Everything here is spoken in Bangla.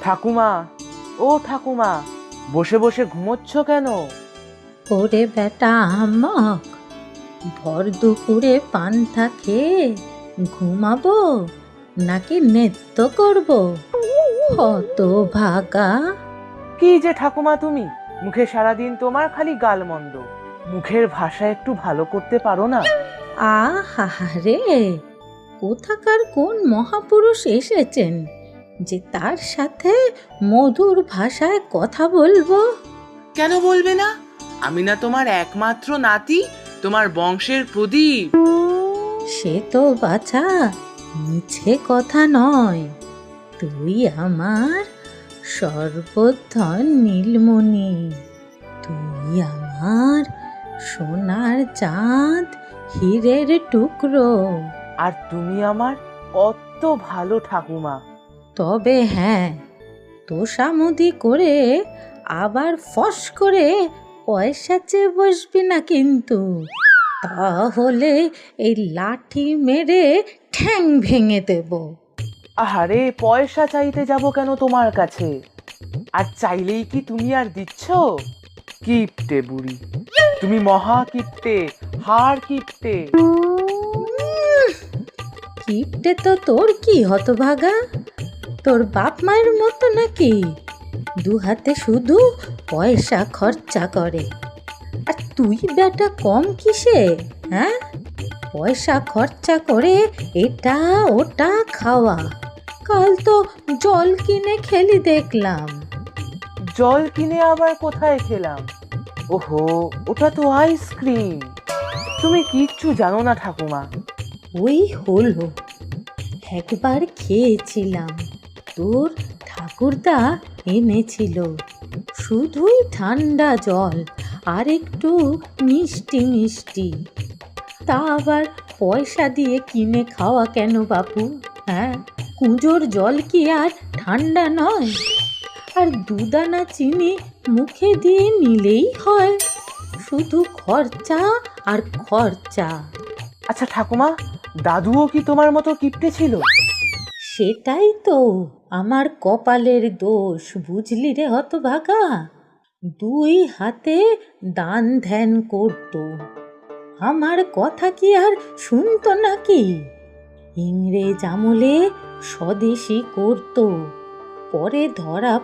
ঠাকুমা, ও ঠাকুমা, বসে বসে ঘুমোচ্ছ কেন? ওরে বেটা আহম্মক, ভর দুপুরে পান্তা খেয়ে ঘুমাবো নাকি নৃত্য করব? হত ভাগা। কি যে ঠাকুমা তুমি, মুখে সারাদিন তোমার খালি গালমন্দ। মুখের ভাষা একটু ভালো করতে পারো না? আহা রে, কোথাকার কোন মহাপুরুষ এসেছেন যে তার সাথে মধুর ভাষায় কথা বলবো? কেন বলবে না? আমি না তোমার একমাত্র নাতি, তোমার বংশের প্রদীপ। সে তো বাছা মিছে কথা নয়। তুই আমার সর্বধন নীলমণি, তুই আমার সোনার চাঁদ, হীরের টুকরো। আর তুমি আমার কত ভালো ঠাকুমা। তবে হ্যাঁ, তোষামোদি করে আবার ফস করে পয়সা চেয়ে বসবি না কিন্তু, তাহলে এই লাঠি মেরে ঠ্যাং ভেঙে দেব। আহারে, পয়সা চাইতে যাব কেন তোমার কাছে? আর চাইলেই কি তুমি আর দিচ্ছ? কিপটে বুড়ি, তুমি মহা কিপটে, হাড় কিপটে। কিপটে তো তোর কি হতভাগা, তোর বাপ মায়ের মতো নাকি? দু হাতে শুধু পয়সা খরচা করে। আর তুই বেটা কম কিসে? হ্যাঁ, পয়সা খরচা করে এটা ওটা খাওয়া। কাল তো জল কিনে খেলি দেখলাম। জল কিনে আবার কোথায় খেলাম? ওহো, ওটা তো আইসক্রিম। তুমি কিচ্ছু জানো না ঠাকুমা। ওই হলো, একবার খেয়েছিলাম, তোর ঠাকুরদা এনেছিল, শুধুই ঠান্ডা জল আর একটু মিষ্টি মিষ্টি। তা আবার পয়সা দিয়ে কিনে খাওয়া কেন বাপু? হ্যাঁ, কুঁজোর জল কি আর ঠান্ডা নয়? আর দুদানা চিনি মুখে দিয়ে নিলেই হয়, শুধু খরচা আর খরচা। আচ্ছা ঠাকুমা, দাদুও কি তোমার মতো কিপটে ছিল? সেটাই তো আমার কপালের দোষ, বুঝলি রে হতভাগা। দুই হাতে দান ধ্যান করতো, আমার কথা কি আর শুনতো নাকি? ইংরেজ আমলে স্বদেশী করতো, পরে ধরা